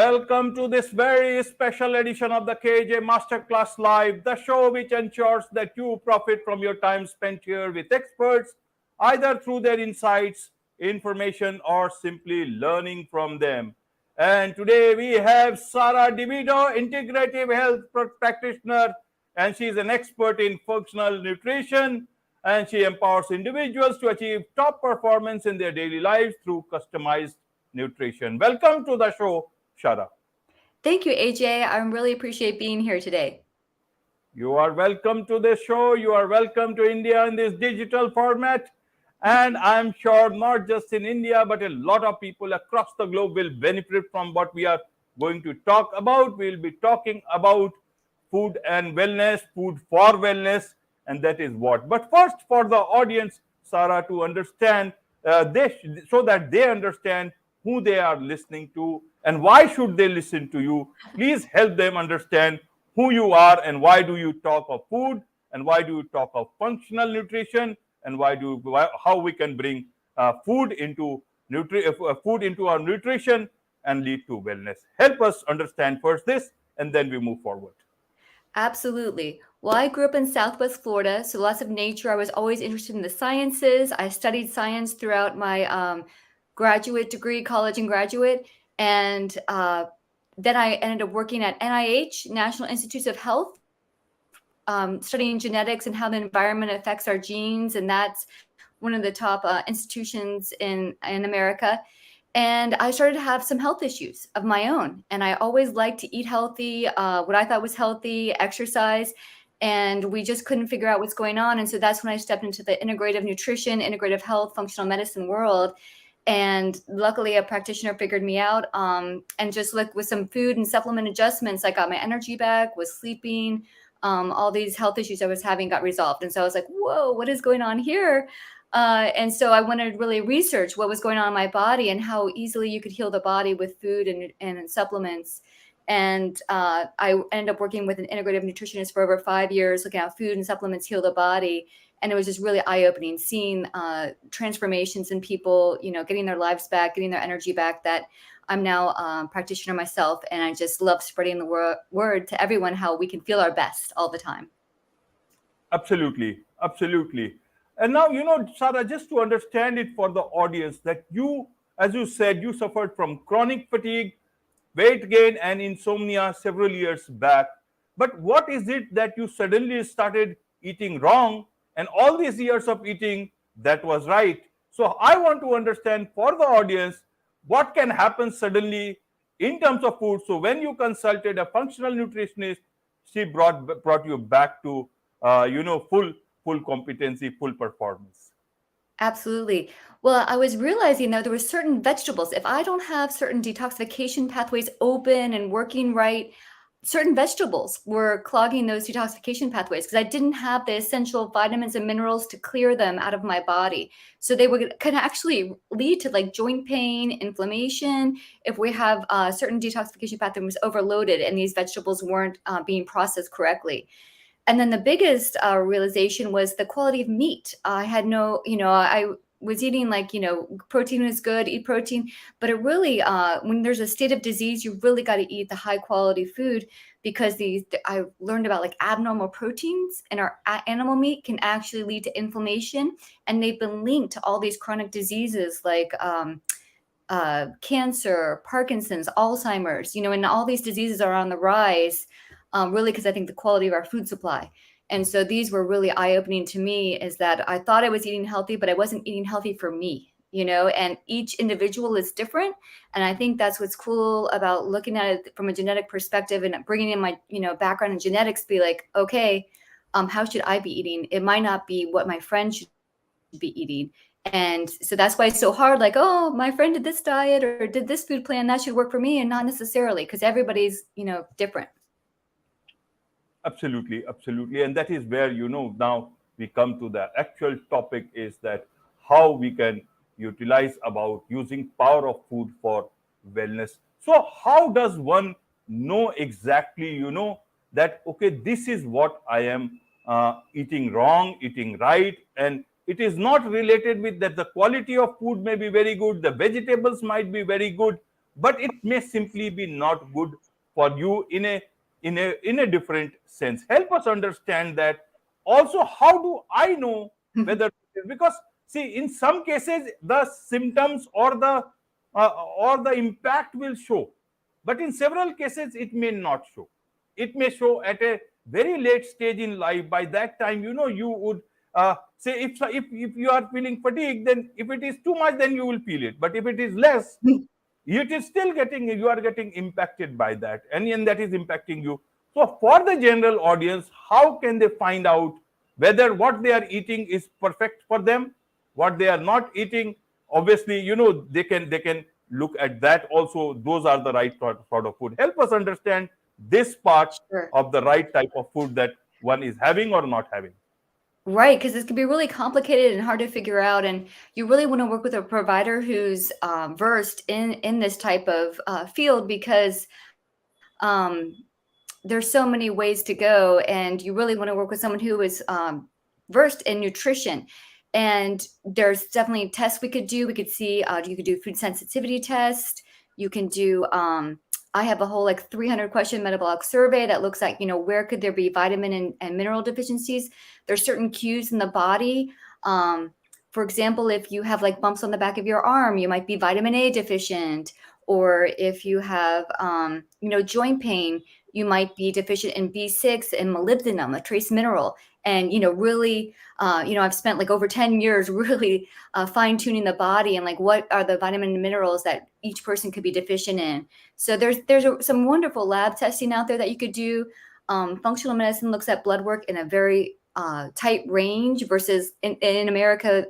Welcome to this very special edition of the KAJ Masterclass Live, the show which ensures that you profit from your time spent here with experts, either through their insights, information, or simply learning from them. And today we have Sarah DeVido, Integrative Health practitioner, and she is an expert in functional nutrition, and she empowers individuals to achieve top performance in their daily lives through customized nutrition. Welcome to the show, Sarah. Thank you, AJ. I really appreciate being here today. You are welcome to the show. You are welcome to India in this digital format. And I'm sure not just in India, but a lot of people across the globe will benefit from what we are going to talk about. We'll be talking about food and wellness, food for wellness, and that is what. But first, for the audience, Sarah, to understand so that they understand who they are listening to and why should they listen to you, please help them understand who you are and why do you talk of food and why do you talk of functional nutrition and how we can bring food into our nutrition and lead to wellness. Help us understand first this, and then we move forward. Absolutely. Well, I grew up in Southwest Florida, so lots of nature. I was always interested in the sciences. I studied science throughout my graduate degree, college and graduate. And then I ended up working at NIH, National Institutes of Health, studying genetics and how the environment affects our genes. And that's one of the top institutions in America. And I started to have some health issues of my own. And I always liked to eat healthy, what I thought was healthy, exercise. And we just couldn't figure out what's going on. And so that's when I stepped into the integrative nutrition, integrative health, functional medicine world. And luckily, a practitioner figured me out. And just like with some food and supplement adjustments, I got my energy back, was sleeping. All these health issues I was having got resolved. And so I was like, whoa, what is going on here? And so I wanted to really research what was going on in my body and how easily you could heal the body with food and supplements. And I ended up working with an integrative nutritionist for over 5 years, looking at food and supplements heal the body. And it was just really eye-opening, seeing transformations in people, getting their lives back, getting their energy back, that I'm now a practitioner myself. And I just love spreading the word to everyone how we can feel our best all the time. Absolutely. Absolutely. And now, Sarah, just to understand it for the audience, that you, as you said, you suffered from chronic fatigue, weight gain, and insomnia several years back. But what is it that you suddenly started eating wrong, and all these years of eating that was right? So I want to understand for the audience what can happen suddenly in terms of food. So when you consulted a functional nutritionist, she brought you back to full competency, full performance. Absolutely. Well, I was realizing that there were certain vegetables. If I don't have certain detoxification pathways open and working right, certain vegetables were clogging those detoxification pathways because I didn't have the essential vitamins and minerals to clear them out of my body. So they can actually lead to like joint pain, inflammation, if we have certain detoxification pathways overloaded and these vegetables weren't being processed correctly. And then the biggest realization was the quality of meat. I had I was eating protein was good, eat protein, but it really, when there's a state of disease, you really got to eat the high quality food because I learned about like abnormal proteins in our animal meat can actually lead to inflammation. And they've been linked to all these chronic diseases like cancer, Parkinson's, Alzheimer's, and all these diseases are on the rise. Really, because I think the quality of our food supply. And so these were really eye-opening to me, is that I thought I was eating healthy, but I wasn't eating healthy for me, and each individual is different. And I think that's what's cool about looking at it from a genetic perspective and bringing in my, background in genetics, be like, okay, how should I be eating? It might not be what my friend should be eating. And so that's why it's so hard. Like, oh, my friend did this diet or did this food plan, that should work for me. And not necessarily, because everybody's, different. Absolutely, absolutely. And that is where, now we come to the actual topic, is that how we can utilize about using power of food for wellness. So how does one know exactly, that, okay, this is what I am eating wrong, eating right, and it is not related with that the quality of food may be very good, the vegetables might be very good, but it may simply be not good for you in a different sense. Help us understand that. Also, how do I know whether, because see, in some cases the symptoms or the impact will show, but in several cases it may not show. It may show at a very late stage in life. By that time, you would say, if you are feeling fatigue, then if it is too much, then you will feel it. But if it is less, it is still you are getting impacted by that, and that is impacting you. So for the general audience, how can they find out whether what they are eating is perfect for them, what they are not eating? Obviously, they can look at that also. Those are the right sort of food. Help us understand this part Sure. of the right type of food that one is having or not having. Right, because this can be really complicated and hard to figure out, and you really want to work with a provider who's versed in this type of field, because um, there's so many ways to go, and you really want to work with someone who is versed in nutrition. And there's definitely tests we could do. We could see, you could do food sensitivity test. You can do, I have a whole like 300 question metabolic survey that looks at, where could there be vitamin and mineral deficiencies. There's certain cues in the body. For example, if you have like bumps on the back of your arm, you might be vitamin A deficient. Or if you have, joint pain, you might be deficient in B6 and molybdenum, a trace mineral. And, really, I've spent like over 10 years really fine tuning the body and like what are the vitamin and minerals that each person could be deficient in. So there's some wonderful lab testing out there that you could do. Functional medicine looks at blood work in a very tight range versus in America,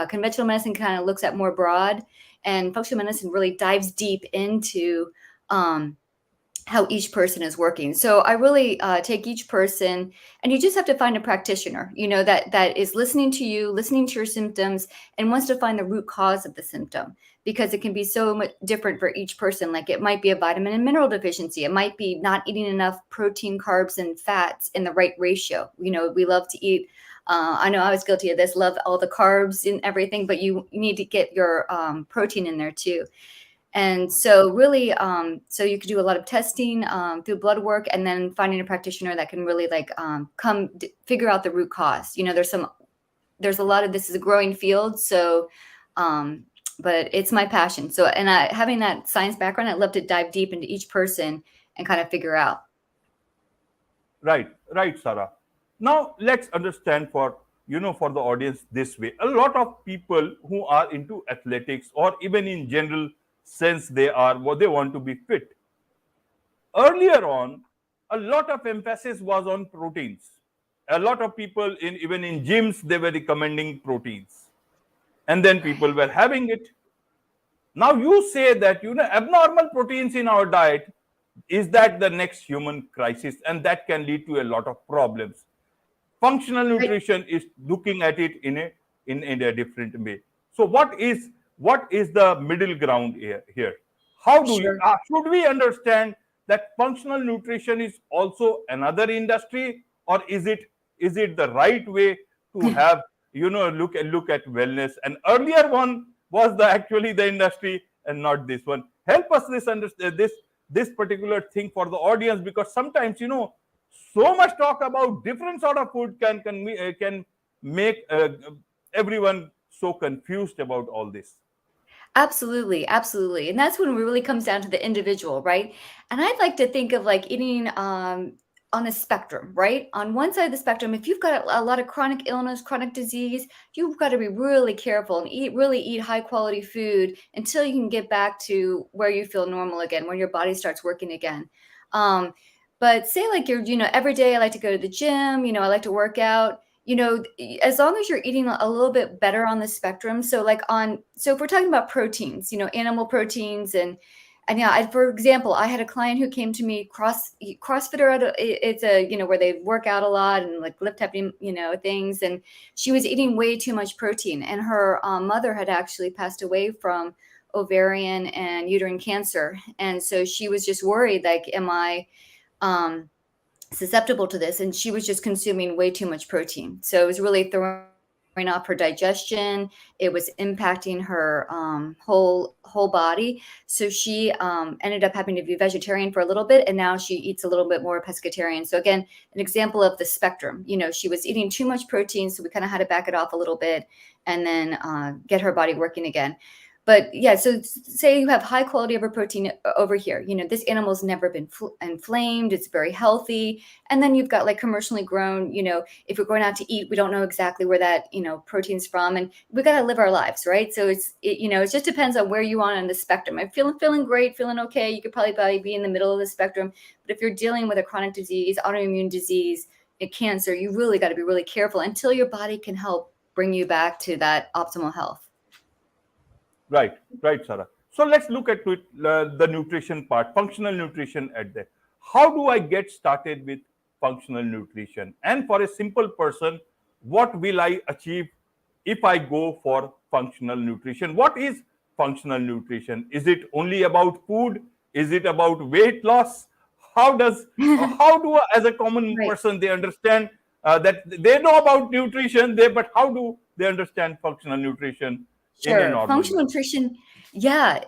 conventional medicine kind of looks at more broad, and functional medicine really dives deep into how each person is working. So I really take each person, and you just have to find a practitioner, that is listening to you, listening to your symptoms, and wants to find the root cause of the symptom, because it can be so much different for each person. Like it might be a vitamin and mineral deficiency. It might be not eating enough protein, carbs, and fats in the right ratio. We love to eat. I know I was guilty of this, love all the carbs and everything, but you need to get your protein in there too. And so really, so you could do a lot of testing through blood work, and then finding a practitioner that can really like figure out the root cause. There's a lot of, this is a growing field. So, but it's my passion. So, and having that science background, I love to dive deep into each person and kind of figure out. Right, Sarah. Now let's understand for the audience this way. A lot of people who are into athletics, or even in general sense, they want to be fit. Earlier on, a lot of emphasis was on proteins. A lot of people even in gyms, they were recommending proteins, and then people were having it. Now you say that abnormal proteins in our diet, is that the next human crisis, and that can lead to a lot of problems. Functional Right. nutrition is looking at it in a different way. So what is the middle ground here? How do you Sure. should we understand that functional nutrition is also another industry, or is it the right way to have look at wellness? And earlier one was actually the industry, and not this one. Help us understand this particular thing for the audience, because sometimes so much talk about different sort of food can make everyone so confused about all this. Absolutely, absolutely. And that's when it really comes down to the individual, right? And I'd like to think of like eating on a spectrum, right? On one side of the spectrum, if you've got a lot of chronic illness, chronic disease, you've got to be really careful and eat high quality food until you can get back to where you feel normal again, where your body starts working again. Um, but say like every day I like to go to the gym, I like to work out, as long as you're eating a little bit better on the spectrum. So so if we're talking about proteins, animal proteins, and yeah, for example, I had a client who came to me, CrossFitter. It's where they work out a lot and like lift heavy, things. And she was eating way too much protein, and her mother had actually passed away from ovarian and uterine cancer. And so she was just worried, like, am I, susceptible to this? And she was just consuming way too much protein. So it was really throwing off her digestion. It was impacting her whole body. So she ended up having to be vegetarian for a little bit, and now she eats a little bit more pescatarian. So again, an example of the spectrum. She was eating too much protein, so we kind of had to back it off a little bit, and then get her body working again. But yeah, so say you have high quality of a protein over here. This animal's never been inflamed. It's very healthy. And then you've got like commercially grown, if we're going out to eat, we don't know exactly where that, protein's from, and we got to live our lives, right? So it just depends on where you are on the spectrum. I'm feeling great, feeling okay. You could probably be in the middle of the spectrum. But if you're dealing with a chronic disease, autoimmune disease, cancer, you really got to be really careful until your body can help bring you back to that optimal health. Right, Sarah. So let's look at the nutrition part, functional nutrition at that. How do I get started with functional nutrition? And for a simple person, what will I achieve if I go for functional nutrition? What is functional nutrition? Is it only about food? Is it about weight loss? How do as a common person they understand that they know about nutrition, but how do they understand functional nutrition? Sure. Functional nutrition, yeah.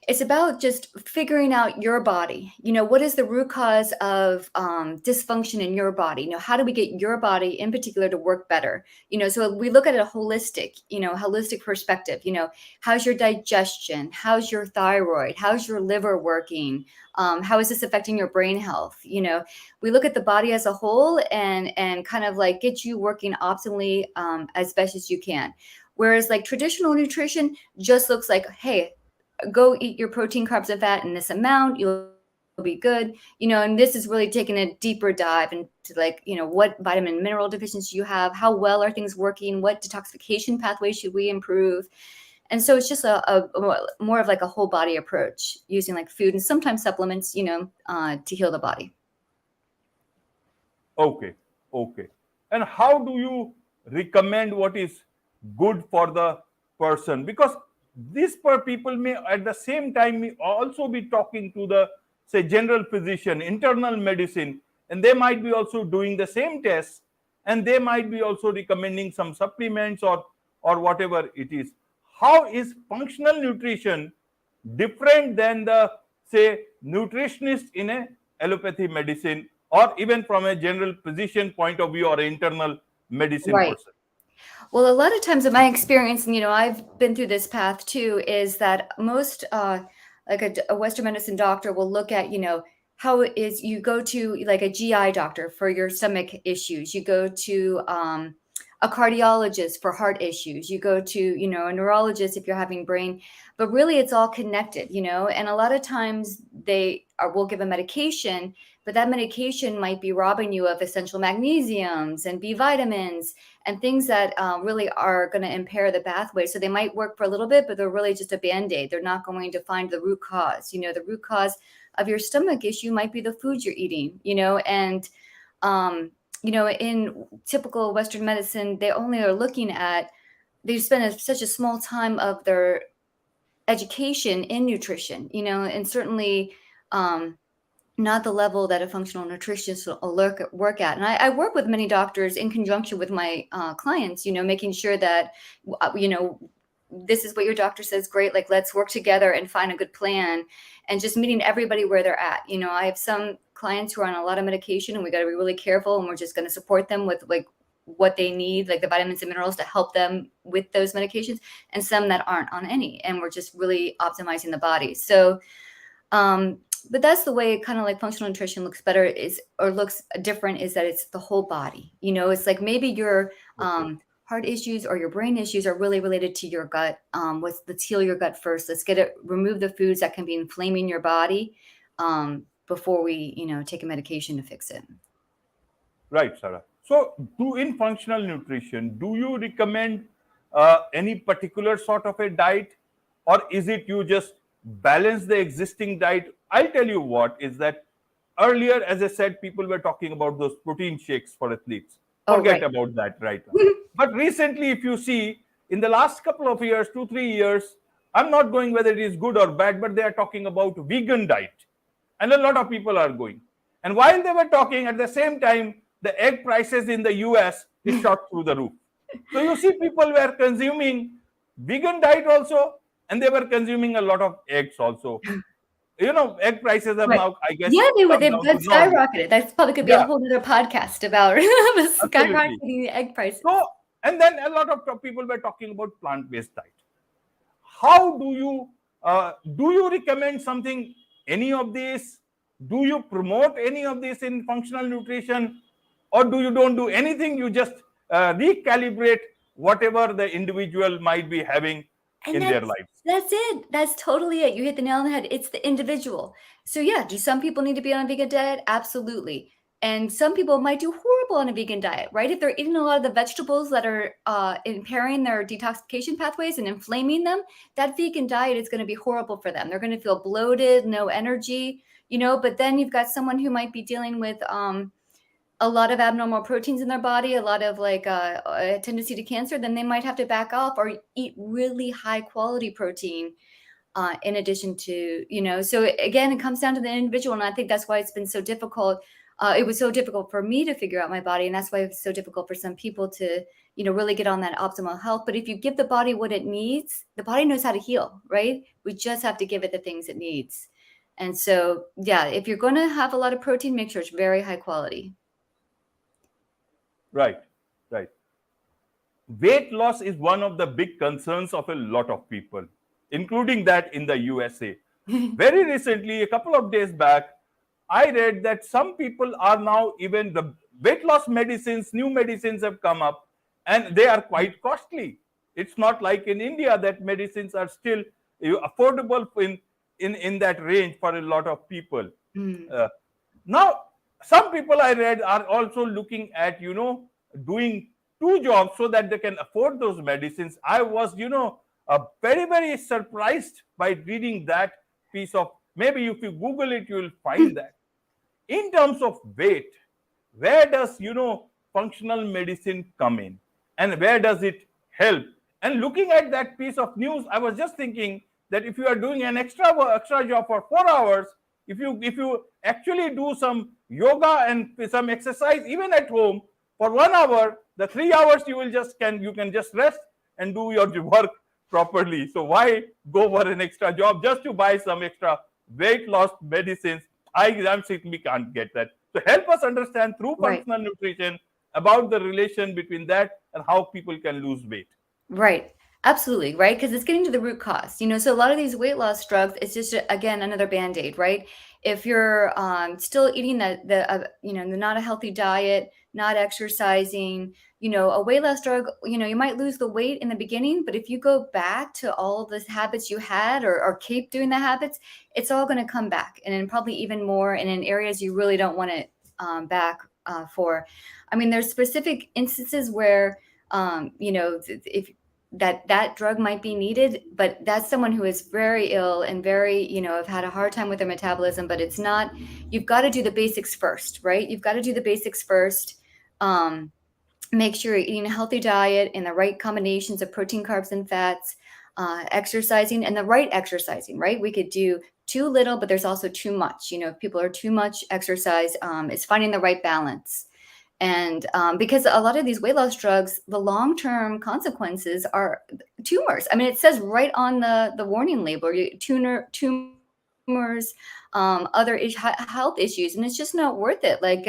It's about just figuring out your body. What is the root cause of dysfunction in your body? How do we get your body in particular to work better? So we look at a holistic perspective. How's your digestion? How's your thyroid? How's your liver working? How is this affecting your brain health? We look at the body as a whole and kind of like get you working optimally as best as you can. Whereas like traditional nutrition just looks like, hey, go eat your protein, carbs, and fat in this amount, you'll be good. And this is really taking a deeper dive into like, what vitamin and mineral deficiencies you have, how well are things working, what detoxification pathways should we improve. And so it's just a more of like a whole body approach using like food and sometimes supplements, to heal the body. Okay. And how do you recommend what is good for the person? Because these people may at the same time may also be talking to the say general physician, internal medicine, and they might be also doing the same tests, and they might be also recommending some supplements or whatever it is. How is functional nutrition different than the say nutritionist in a allopathy medicine, or even from a general physician point of view or internal medicine person? Well, a lot of times in my experience, and I've been through this path too, is that most like a Western medicine doctor will look at, how it is you go to like a GI doctor for your stomach issues. You go to a cardiologist for heart issues. You go to, a neurologist if you're having brain, but really it's all connected, and a lot of times will give a medication, but that medication might be robbing you of essential magnesiums and B vitamins and things that really are going to impair the pathway. So they might work for a little bit, but they're really just a Band-Aid. They're not going to find the root cause. The root cause of your stomach issue might be the foods you're eating, and in typical Western medicine, they only are looking at, they spend such a small time of their education in nutrition, and certainly not the level that a functional nutritionist will work at. And I work with many doctors in conjunction with my clients, making sure that, this is what your doctor says, great, like let's work together and find a good plan, and just meeting everybody where they're at. I have some clients who are on a lot of medication, and we got to be really careful, and we're just going to support them with like what they need, like the vitamins and minerals to help them with those medications, and some that aren't on any, and we're just really optimizing the body. So but that's the way kind of like functional nutrition looks better looks different, is that it's the whole body. It's like maybe your heart issues or your brain issues are really related to your gut. Let's heal your gut first. Let's remove the foods that can be inflaming your body before we, take a medication to fix it. Right, Sarah. So in functional nutrition, do you recommend any particular sort of a diet, or is it you just balance the existing diet? I'll tell you what is that earlier, as I said, people were talking about those protein shakes for athletes. Forget about that right now. But recently, if you see, in the last couple of years, 2-3 years, I'm not going whether it is good or bad, but they are talking about vegan diet. And a lot of people are going. And while they were talking, at the same time, the egg prices in the US is shot through the roof. So you see, people were consuming vegan diet also, and they were consuming a lot of eggs also. Egg prices have Right. now, I guess, Yeah, they would. come They've down to normal. skyrocketed. That's probably could be a Yeah, whole other podcast about the absolutely. skyrocketing egg prices. So, and then a lot of people were talking about plant-based diet. How do you recommend something, any of this? Do you promote any of this in functional nutrition, or do you don't do anything? You just recalibrate whatever the individual might be having And in their lives. that's it. That's totally it. You hit the nail on the head. It's the individual. So yeah, do some people need to be on a vegan diet? Absolutely. And some people might do horrible on a vegan diet, right? If they're eating a lot of the vegetables that are impairing their detoxification pathways and inflaming them, that vegan diet is going to be horrible for them. They're going to feel bloated, no energy, but then you've got someone who might be dealing with a lot of abnormal proteins in their body, a lot of like a tendency to cancer, then they might have to back off or eat really high quality protein in addition to, so again, it comes down to the individual. And I think that's why it's been so difficult. It was so difficult for me to figure out my body. And that's why it's so difficult for some people to, really get on that optimal health. But if you give the body what it needs, the body knows how to heal, right? We just have to give it the things it needs. And so, yeah, if you're going to have a lot of protein, make sure it's very high quality. Right, right. Weight loss is one of the big concerns of a lot of people, including that in the USA. Very recently, a couple of days back, I read that some people are now, even the weight loss medicines, new medicines have come up, and they are quite costly. It's not like in India that medicines are still affordable in that range for a lot of people. Now, some people I read are also looking at, doing two jobs so that they can afford those medicines. I was, very, very surprised by reading that piece of, maybe if you Google it, you will find that. In terms of weight, where does, functional medicine come in, and where does it help? And looking at that piece of news, I was just thinking that if you are doing an extra job for 4 hours, if you actually do some yoga and some exercise even at home for 1 hour, the 3 hours you can just rest and do your work properly. So why go for an extra job just to buy some extra weight loss medicines? I simply can't get that. So help us understand through functional nutrition about the relation between that and how people can lose weight. Right. Absolutely. Right. Because it's getting to the root cause, so a lot of these weight loss drugs, it's just, again, another Band-Aid, right? If you're still eating the not a healthy diet, not exercising, a weight loss drug, you might lose the weight in the beginning, but if you go back to all the habits you had or keep doing the habits, it's all going to come back, and then probably even more, and in areas you really don't want it back for. I mean, there's specific instances where, if that drug might be needed, but that's someone who is very ill and very, have had a hard time with their metabolism, but it's not, you've got to do the basics first, right? You've got to do the basics first. Make sure you're eating a healthy diet and the right combinations of protein, carbs, and fats, exercising, and the right exercising, right? We could do too little, but there's also too much. If people are too much exercise, it's finding the right balance. And because a lot of these weight loss drugs, the long-term consequences are tumors. I mean, it says right on the warning label, tumors, other health issues, and it's just not worth it. Like,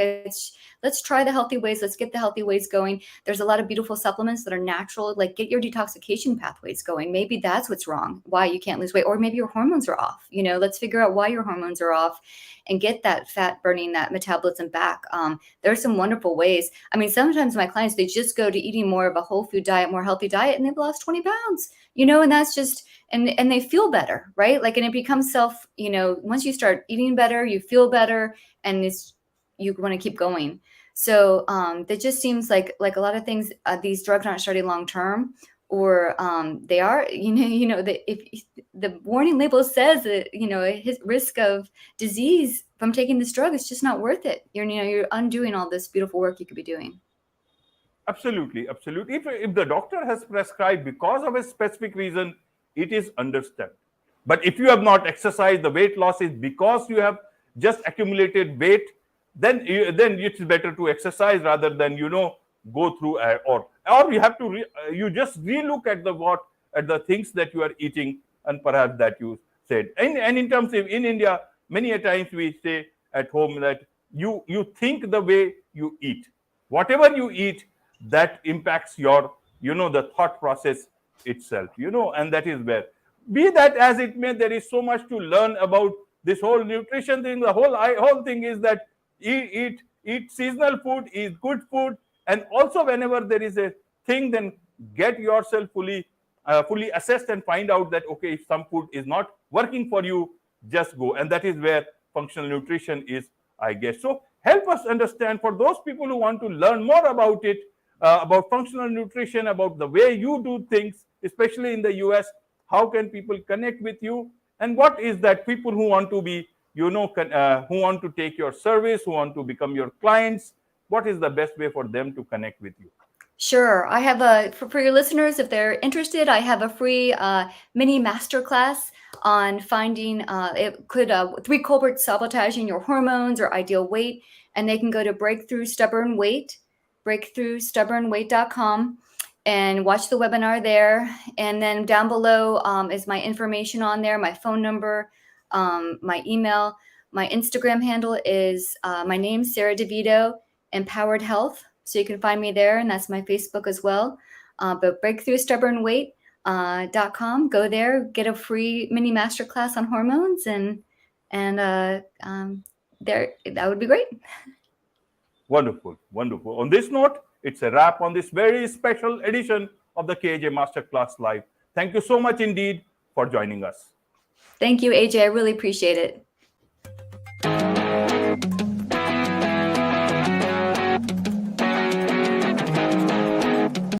let's try the healthy ways. Let's get the healthy ways going. There's a lot of beautiful supplements that are natural, like get your detoxification pathways going. Maybe that's what's wrong, why you can't lose weight, or maybe your hormones are off. Let's figure out why your hormones are off and get that fat burning, that metabolism back. There's some wonderful ways. I mean, sometimes my clients, they just go to eating more of a whole food diet, more healthy diet, and they've lost 20 pounds, and that's just, and they feel better, right? Like, and it becomes once you start eating better, you feel better, and you want to keep going. So that just seems like a lot of things, these drugs aren't studied long-term, or they are, if the warning label says that, his risk of disease from taking this drug is just not worth it. You're undoing all this beautiful work you could be doing. Absolutely, absolutely. If the doctor has prescribed because of a specific reason, it is understood. But if you have not exercised, the weight loss is because you have just accumulated weight, then it's better to exercise rather than go through or or you have to you just relook at the things that you are eating, and perhaps that you said. And in terms of in India, many a times we say at home that you think the way you eat. Whatever you eat, that impacts your, the thought process itself, and that is where, be that as it may, there is so much to learn about this whole nutrition thing. The whole thing is that eat seasonal food, eat good food, and also whenever there is a thing, then get yourself fully assessed and find out that, okay, if some food is not working for you, just go. And that is where functional nutrition is, I guess. So help us understand, for those people who want to learn more about it, about functional nutrition, about the way you do things, especially in the US, how can people connect with you? And what is that people who want to be, who want to take your service, who want to become your clients, what is the best way for them to connect with you? Sure. I have for your listeners, if they're interested, I have a free mini masterclass on finding 3 culprits sabotaging your hormones or ideal weight. And they can go to breakthroughstubbornweight.com and watch the webinar there. And then down below is my information on there, my phone number, my email. My Instagram handle is my name, Sarah DeVido, Empowered Health. So you can find me there, and that's my Facebook as well. But breakthroughstubbornweight.com. Go there, get a free mini masterclass on hormones, and there, that would be great. Wonderful, wonderful. On this note, it's a wrap on this very special edition of the KAJ Masterclass Live. Thank you so much indeed for joining us. Thank you, AJ. I really appreciate it.